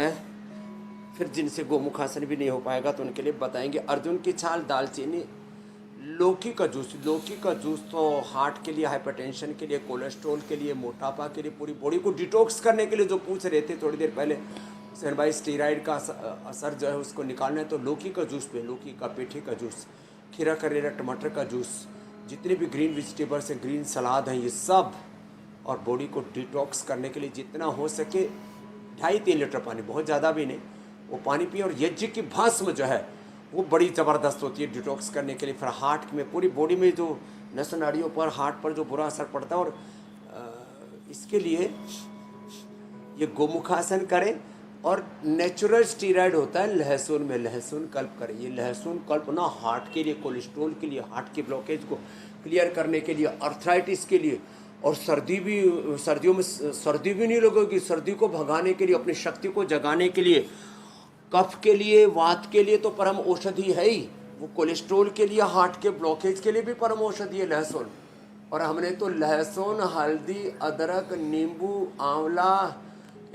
फिर जिनसे गोमुखासन भी नहीं हो पाएगा तो उनके लिए बताएंगे अर्जुन की छाल, दालचीनी, लौकी का जूस। लौकी का जूस तो हार्ट के लिए, हाइपरटेंशन के लिए, कोलेस्ट्रॉल के लिए, मोटापा के लिए, पूरी बॉडी को डिटॉक्स करने के लिए। जो पूछ रहे थे थोड़ी देर पहले सर भाई, स्टीराइड का असर जो है उसको निकालना है तो लौकी का जूस पे, लौकी का, पेठे का जूस, खीरा करेला, टमाटर का जूस, जितने भी ग्रीन वेजिटेबल्स हैं, ग्रीन सलाद हैं, ये सब, और बॉडी को डिटॉक्स करने के लिए जितना हो सके 2.5-3 लीटर पानी, बहुत ज़्यादा भी नहीं, वो पानी पिए। और यज्ञ की भस्म जो है वो बड़ी ज़बरदस्त होती है डिटॉक्स करने के लिए। फिर हार्ट में, पूरी बॉडी में जो नस नाड़ियों पर, हार्ट पर जो बुरा असर पड़ता है, और इसके लिए ये गोमुखासन करें। और नेचुरल स्टीराइड होता है लहसुन में, लहसुन कल्प करें। ये लहसुन कल्प ना हार्ट के लिए, कोलेस्ट्रॉल के लिए, हार्ट के ब्लॉकेज को क्लियर करने के लिए, अर्थराइटिस के लिए, और सर्दियों में सर्दी भी नहीं लगेगी, सर्दी को भगाने के लिए, अपनी शक्ति को जगाने के लिए, कफ के लिए, वात के लिए तो परम औषधि है ही, वो कोलेस्ट्रॉल के लिए, हार्ट के ब्लॉकेज के लिए भी परम औषधि है लहसुन। और हमने तो लहसुन, हल्दी, अदरक, नींबू, आंवला,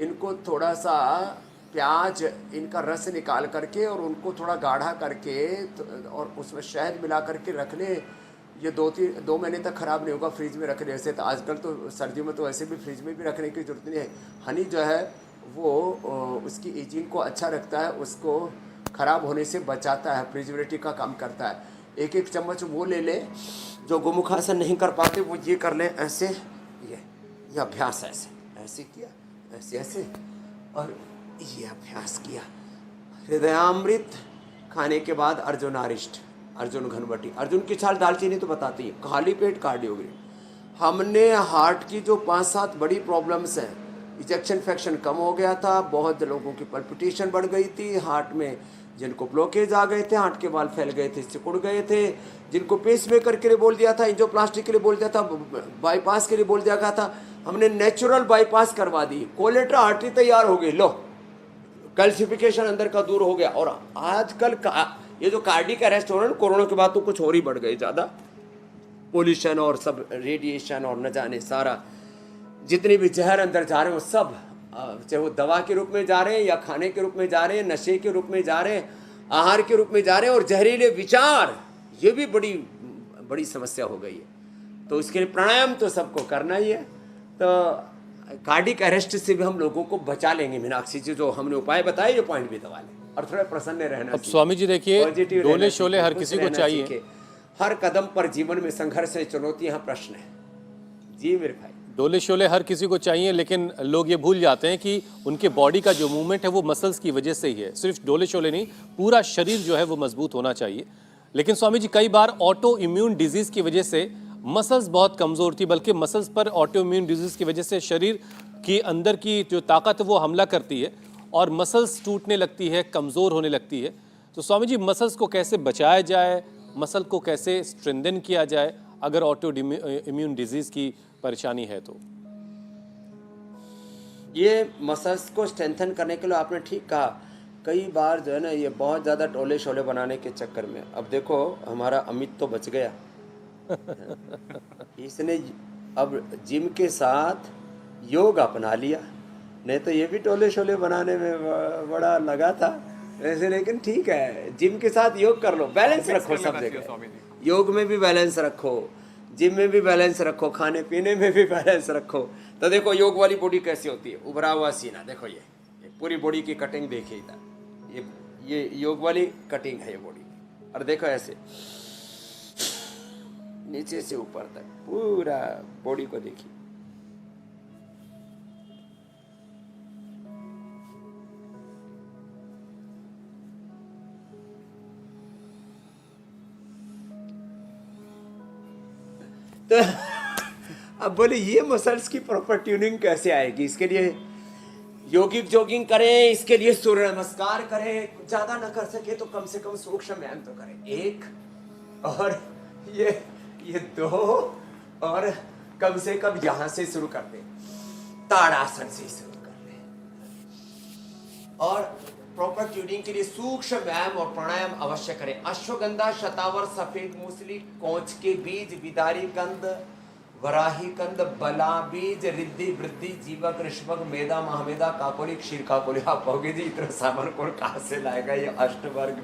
इनको थोड़ा सा प्याज, इनका रस निकाल करके और उनको थोड़ा गाढ़ा करके और उसमें शहद मिला करके रख ले। ये 2 महीने तक ख़राब नहीं होगा फ्रिज में रखने से। तो आजकल तो सर्दियों में तो वैसे भी फ्रिज में भी रखने की ज़रूरत नहीं है। हनी जो है वो उसकी एजिंग को अच्छा रखता है, उसको ख़राब होने से बचाता है, प्रिजर्वेटिव का काम करता है। 1-1 चम्मच वो ले लें जो गोमुखासन नहीं कर पाते वो ये कर लें, ऐसे, ये अभ्यास ऐसे ऐसे किया, ऐसे ऐसे, और ये अभ्यास किया। हृदयामृत खाने के बाद अर्जुनारिष्ट, अर्जुन घनवटी, अर्जुन की छाल दालचीनी तो बताती है, खाली पेट कार्डियोग्राम। हमने हार्ट की जो 5-7 बड़ी प्रॉब्लम्स हैं, इजेक्शन फ्रैक्शन कम हो गया था, बहुत लोगों की पल्पिटेशन बढ़ गई थी, हार्ट में जिनको ब्लॉकेज आ गए थे, हार्ट के बाल फैल गए थे, सिकुड़ गए थे, जिनको पेसमेकर के लिए बोल दिया था, एंजियोप्लास्टी के लिए बोल दिया था, बाईपास के लिए बोल दिया गया था, हमने नेचुरल बाईपास करवा दी, कोलेट्रा आर्टरी तैयार हो गई, लो कैल्सिफिकेशन अंदर का दूर हो गया। और आजकल ये जो कार्डिक अरेस्ट हो रहा है कोरोना के बाद तो कुछ और ही बढ़ गए, ज़्यादा पोल्यूशन और सब रेडिएशन और न जाने सारा जितने भी जहर अंदर जा रहे हैं वो सब, चाहे वो दवा के रूप में जा रहे हैं या खाने के रूप में जा रहे हैं, नशे के रूप में जा रहे हैं, आहार के रूप में जा रहे हैं, और जहरीले विचार, ये भी बड़ी बड़ी समस्या हो गई है। तो इसके लिए प्राणायाम तो सबको करना ही है। तो कार्डिक अरेस्ट से भी हम लोगों को बचा लेंगे मीनाक्षी जी, जो हमने उपाय बताए, ये पॉइंट भी दबा लें और थोड़ा प्रसन्न रहना। अब स्वामी जी देखिए, पॉजिटिव डोले रहना शोले सीखें, हर खुश किसी को रहना चाहिए। सीखें। हर कदम पर जीवन में संघर्ष है, चुनौतियां, प्रश्न है। जी मेरे भाई, डोले शोले हर किसी को चाहिए, लेकिन लोग ये भूल जाते हैं कि उनके बॉडी का जो मूवमेंट है वो मसल्स की वजह से ही है। सिर्फ डोले शोले नहीं, पूरा शरीर जो है वो मजबूत होना चाहिए। लेकिन स्वामी जी कई बार ऑटो इम्यून डिजीज की वजह से मसल्स बहुत कमज़ोर थी, बल्कि मसल्स पर ऑटो इम्यून डिजीज की वजह से शरीर की अंदर की जो ताकत है वो हमला करती है और मसल्स टूटने लगती है, कमज़ोर होने लगती है। तो स्वामी जी मसल्स को कैसे बचाया जाए, मसल को कैसे स्ट्रेंथन किया जाए अगर ऑटो इम्यून डिजीज की परेशानी है? तो ये मसल्स को स्ट्रेंथन करने के लिए आपने ठीक कहा, कई बार जो है ना ये बहुत ज़्यादा टोले शोले बनाने के चक्कर में, अब देखो हमारा अमित तो बच गया इसने अब जिम के साथ योग अपना लिया, नहीं तो ये भी टोले शोले बनाने में बड़ा लगा था वैसे। लेकिन ठीक है, जिम के साथ योग कर लो, बैलेंस रखो सब जगह, योग में भी बैलेंस रखो, जिम में भी बैलेंस रखो, खाने पीने में भी बैलेंस रखो। तो देखो योग वाली बॉडी कैसी होती है, उभरा हुआ सीना, देखो ये पूरी बॉडी की कटिंग देखिए इधर, ये योग वाली कटिंग है ये बॉडी की। और देखो ऐसे नीचे से ऊपर तक पूरा बॉडी को देखिए। तो अब बोले ये मसल्स की प्रॉपर ट्यूनिंग कैसे आएगी? इसके लिए योगिक जॉगिंग करें, इसके लिए सूर्य नमस्कार करें, ज्यादा ना कर सके तो कम से कम सूक्ष्म व्यायाम तो करें, 1 और ये 2, और कम से कम यहां से शुरू कर दें, ताड़ासन से शुरू कर लें। और प्रॉपर ट्यूनिंग के लिए सूक्ष्म व्यायाम और प्राणायाम अवश्य करें। अश्वगंधा, शतावर, सफेद मूसली, कोंच के बीज, बिदारी कंद, वराही कंद, बला बीज, रिद्धि, वृद्धि, जीवक, ऋषभक, मेदा, महामेदा, काकोली, क्षीर काकोली। आप कहोगे जी इतना सामान कौन कहाँ से लाएगा, ये अष्टवर्ग,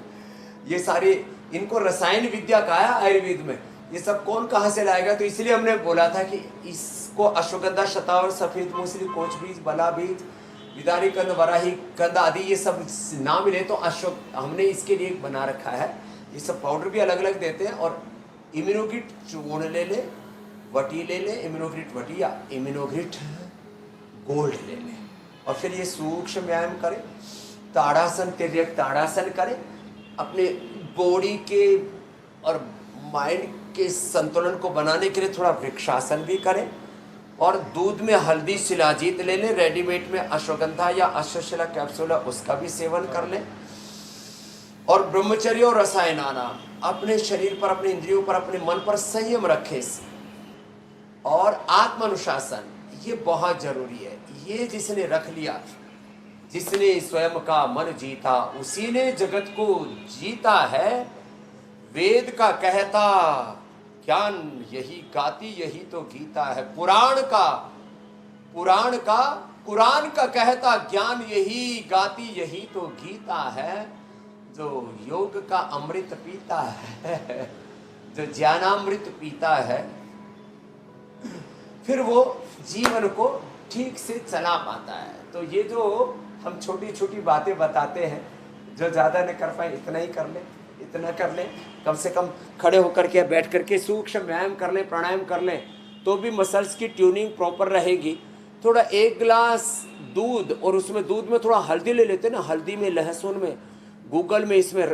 ये सारे, इनको रसायन विद्या कहा है आयुर्वेद में, ये सब कौन कहाँ से लाएगा? तो इसलिए हमने बोला था कि इसको अश्वगंधा, शतावर, सफेद मूसली, कोंच बीज, बला बीज, विदारी कंद, वराही कंद आदि ये सब ना मिले तो हमने इसके लिए एक बना रखा है। ये सब पाउडर भी अलग अलग देते हैं। और इम्यूनोग्रिट चूर्ण ले ले, वटी ले ले, इम्यूनोग्रिट वटी या इम्यूनोग्रिट गोल्ड ले ले, और फिर ये सूक्ष्म व्यायाम करें, ताड़ासन, तिर्यक ताड़ासन करें, अपने बॉडी के और माइंड के संतुलन को बनाने के लिए थोड़ा वृक्षासन भी करें, और दूध में हल्दी शिलाजीत ले लें, रेडीमेड में अश्वगंधा या अश्वशिला कैप्सूल उसका भी सेवन कर लें, और ब्रह्मचर्य और रसायनानाम, अपने शरीर पर, अपने इंद्रियों पर, अपने मन पर संयम रखें, और आत्मानुशासन ये बहुत जरूरी है। ये जिसने रख लिया, जिसने स्वयं का मन जीता, उसी ने जगत को जीता है। वेद का कहता ज्ञान यही गाती, यही तो गीता है। कुरान का कहता ज्ञान यही गाती, यही तो गीता है। जो योग का अमृत पीता है, जो ज्ञानामृत पीता है, फिर वो जीवन को ठीक से चला पाता है। तो ये जो हम छोटी छोटी बातें बताते हैं, जो ज़्यादा न कर पाए इतना ही कर ले, इतना कर लें, कम से कम खड़े होकर के बैठ करके सूक्ष्म व्यायाम कर लें, प्राणायाम कर लें, तो भी मसल्स की ट्यूनिंग प्रॉपर रहेगी। थोड़ा 1 गिलास दूध, और उसमें दूध में थोड़ा हल्दी ले लेते हैं ना, हल्दी में, लहसुन में, गूगल में इसमें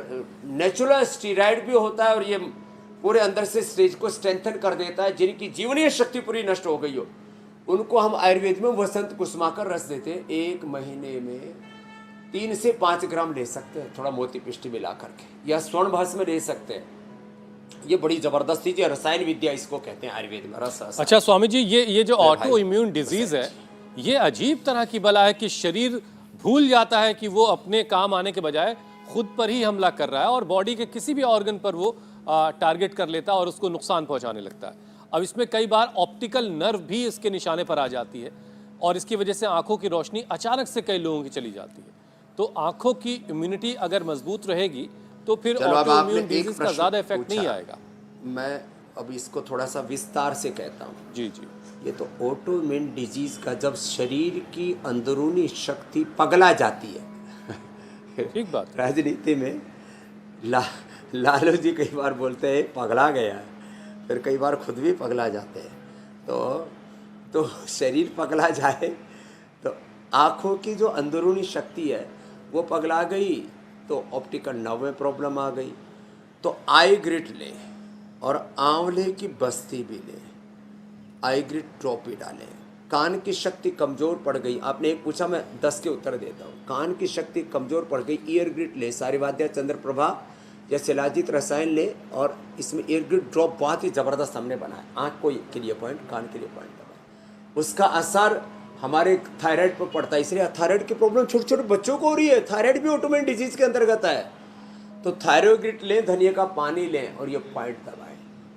नेचुरल स्टीराइड भी होता है और ये पूरे अंदर से स्टेज को स्ट्रेंथन कर देता है। जिनकी जीवनीय शक्ति पूरी नष्ट हो गई हो उनको हम आयुर्वेद में वसंत कुसुमाकर रस देते हैं। 1 महीने में 3 से 5 ग्राम ले सकते हैं, थोड़ा मोती पिष्ट मिला करके, या स्वर्ण भाष में ले सकते हैं। ये बड़ी जबरदस्त चीज है, रसायन विद्या इसको कहते हैं आयुर्वेद में, रस। अच्छा स्वामी जी, ये जो ऑटो इम्यून डिजीज है, ये अजीब तरह की बला है कि शरीर भूल जाता है कि वो अपने काम आने के बजाय खुद पर ही हमला कर रहा है और बॉडी के किसी भी ऑर्गन पर वो टारगेट कर लेता है और उसको नुकसान पहुंचाने लगता है। अब इसमें कई बार ऑप्टिकल नर्व भी इसके निशाने पर आ जाती है और इसकी वजह से आंखों की रोशनी अचानक से कई लोगों की चली जाती है। तो आंखों की इम्यूनिटी अगर मजबूत रहेगी तो फिर ऑटो इम्यून डिजीज का ज्यादा इफेक्ट नहीं आएगा। मैं अब इसको थोड़ा सा विस्तार से कहता हूँ। जी जी। ये तो ऑटो इम्यून डिजीज का जब शरीर की अंदरूनी शक्ति पगला जाती है। ठीक बात। राजनीति में लालू जी कई बार बोलते हैं पगला गया है, फिर कई बार खुद भी पगला जाते हैं। तो शरीर पगला जाए तो आँखों की जो अंदरूनी शक्ति है वो पगला गई तो ऑप्टिकल नर्व में प्रॉब्लम आ गई। तो आई ग्रिट ले और आंवले की बस्ती भी ले, आई ग्रिट ड्रॉप भी डालें। कान की शक्ति कमज़ोर पड़ गई, आपने एक पूछा, मैं 10 के उत्तर देता हूँ। कान की शक्ति कमज़ोर पड़ गई, ईयर ग्रिट ले, सारीवाद्या चंद्रप्रभा या शिलाजीत रसायन ले, और इसमें ईयर ग्रिट ड्रॉप बहुत ही ज़बरदस्त हमने बनाया। आँख को के लिए पॉइंट, कान के लिए पॉइंट दबाए। उसका असर हमारे थायराइड पर पड़ता है, इसलिए थायराइड की प्रॉब्लम छोटे छोटे बच्चों को हो रही है। थायराइड भी ऑटोइम्यून डिजीज के अंतर्गत है। तो थायरोग्रिट लें, धनिया का पानी लें और ये पॉइंट दबाएं।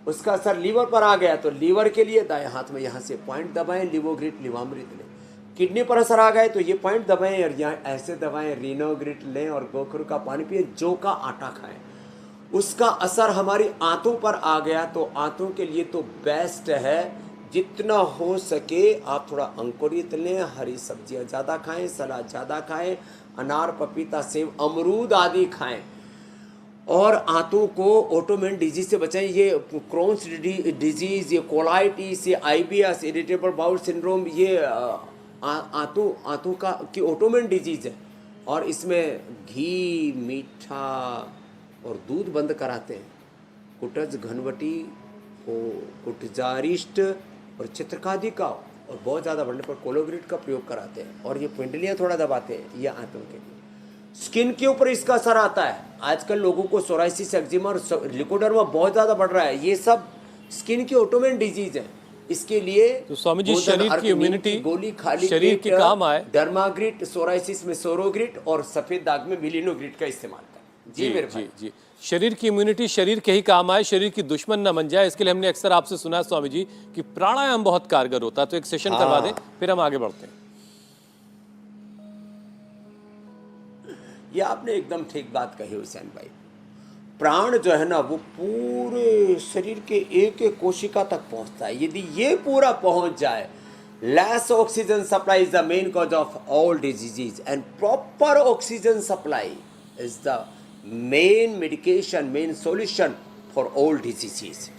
उसका असर लीवर पर आ गया तो लीवर के लिए दाएं हाथ में यहाँ से पॉइंट दबाएं, लिवोग्रिट लिवामृत लें। किडनी पर असर आ गए तो ये पॉइंट दबाएं और यहाँ ऐसे दबाएं, रीनोग्रिट लें और गोखरू का पानी पिए, जौ का आटा खाएं। उसका असर हमारी आंतों पर आ गया तो आंतों के लिए तो बेस्ट है। जितना हो सके आप थोड़ा अंकुरित लें, हरी सब्जियां ज़्यादा खाएं, सलाद ज़्यादा खाएं, अनार, पपीता, सेब, अमरूद आदि खाएं और आंतों को ऑटोइम्यून डिजीज से बचाएं। ये क्रोन्स डिजीज, ये कोलाइटिस, ये आईबीएस, इरिटेबल बाउल सिंड्रोम, ये आंतों का की ऑटोइम्यून डिजीज है। और इसमें घी, मीठा और दूध बंद कराते हैं। कुटज, घनवटी, कुटजारिष्ट और चित्रकादिका, और बहुत ज़्यादा बढ़ने पर कोलोग्रिट का प्रयोग कराते हैं। और ये पिंडलियाँ थोड़ा दबाते हैं, ये आंतों के लिए। स्किन के ऊपर इसका असर आता है। आजकल लोगों को सोराइसिस, एक्जिमा और लिकोडर्मा बहुत ज़्यादा बढ़ रहा है। ये सब स्किन की ऑटोइम्यून डिजीज है। इसके लिए तो स्वामी जी, शरीर की इम्यूनिटी गोली खाली शरीर के काम आए। डर्माग्रिट, सोराइसिस में सोरोग्रिट और सफ़ेद दाग में मिलिनोग्रिट का इस्तेमाल करें। जी मेरे भाई। जी। शरीर की इम्यूनिटी शरीर के ही काम आए, शरीर की दुश्मन न बन जाए, इसके लिए हमने अक्सर आपसे सुना है स्वामी जी कि प्राणायाम बहुत कारगर होता है। तो एक सेशन करवा दें, फिर हम आगे बढ़ते हैं। ये आपने एकदम ठीक बात कही हुसैन भाई। प्राण जो है ना वो पूरे शरीर के एक एक कोशिका तक पहुंचता है। यदि ये पूरा पहुंच जाए, less oxygen supply is the main cause of all diseases and proper oxygen supply is the main medication, main solution for all diseases.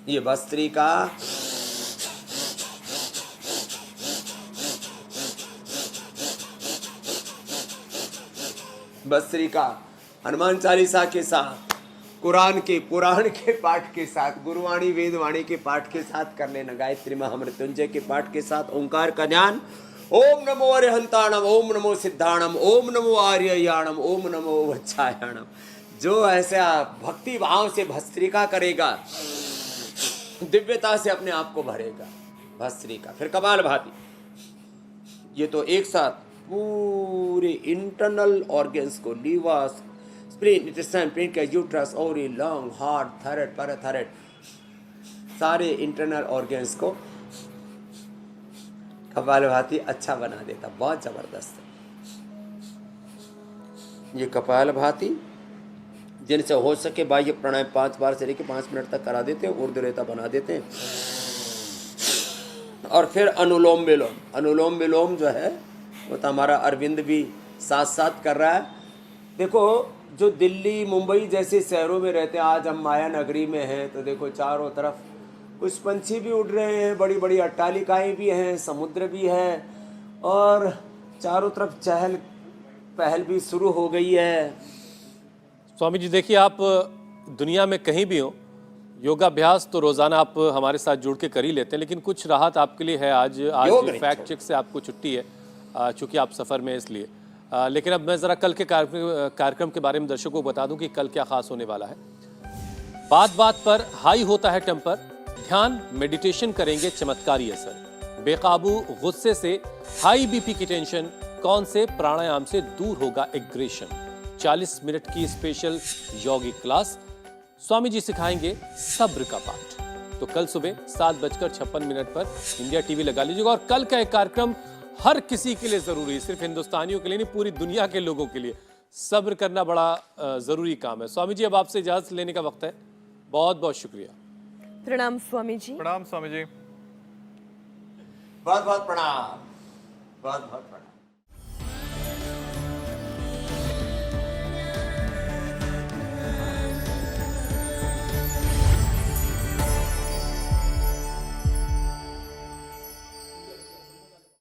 ये भस्त्रिका, भस्त्रिका हनुमान चालीसा के साथ, कुरान के पुराण के पाठ के साथ, गुरुवाणी वेदवाणी के पाठ के साथ कर लेना, गायत्री महामृत्युंजय के पाठ के साथ, ओंकार का ध्यान। ओम नमो अरिहंताणम, ओम नमो सिद्धाणम, ओम नमो आर्ययाणम, ओम नमो वच्छायाणम। जो ऐसा भक्ति भाव से भस्त्रिका करेगा, दिव्यता से अपने आप को भरेगा। भस्त्रिका, फिर कपालभाति। ये तो एक साथ पूरे इंटरनल ऑर्गन्स को, liver, spleen, intestine, pancreas, uterus, ovary, lung, heart, thyroid, parathyroid, सारे इंटरनल ऑर्गन्स को कपालभाति अच्छा बना देता, बहुत जबरदस्त है ये कपालभाति। जिनसे हो सके बाह्य प्राणायाम 5 बार से लेकर 5 मिनट तक करा देते हैं, ऊर्ध्व रेता बना देते हैं। और फिर अनुलोम विलोम। अनुलोम विलोम जो है वो तो हमारा अरविंद भी साथ साथ कर रहा है। देखो, जो दिल्ली मुंबई जैसे शहरों में रहते हैं, आज हम माया नगरी में हैं, तो देखो चारों तरफ कुछ पंछी भी उड़ रहे हैं, बड़ी बड़ी अट्टालिकाएं भी हैं, समुद्र भी है, और चारों तरफ चहल पहल भी शुरू हो गई है। स्वामी जी देखिए, आप दुनिया में कहीं भी हो, योगाभ्यास तो रोजाना आप हमारे साथ जुड़ के कर ही लेते हैं, लेकिन कुछ राहत आपके लिए है। आज फैक्ट चेक से आपको छुट्टी है, चूंकि आप सफर में, इसलिए। लेकिन अब मैं जरा कल के कार्यक्रम के बारे में दर्शकों को बता दूं कि कल क्या खास होने वाला है। बात बात पर हाई होता है टेम्पर, ध्यान मेडिटेशन करेंगे चमत्कारी असर। बेकाबू गुस्से से हाई बीपी की टेंशन, कौन से प्राणायाम से दूर होगा एग्रेशन। 40 मिनट की स्पेशल यौगिक क्लास, स्वामी जी सिखाएंगे सब्र का पाठ। तो कल सुबह 7:56 पर इंडिया टीवी लगा लीजिएगा। और कल का एक कार्यक्रम हर किसी के लिए जरूरी है, सिर्फ हिंदुस्तानियों के लिए नहीं, पूरी दुनिया के लोगों के लिए। सब्र करना बड़ा जरूरी काम है। स्वामी जी, अब आपसे इजाजत लेने का वक्त है। बहुत बहुत शुक्रिया। प्रणाम स्वामी जी। प्रणाम स्वामी जी। बहुत बहुत प्रणाम, बहुत बहुत प्रणाम।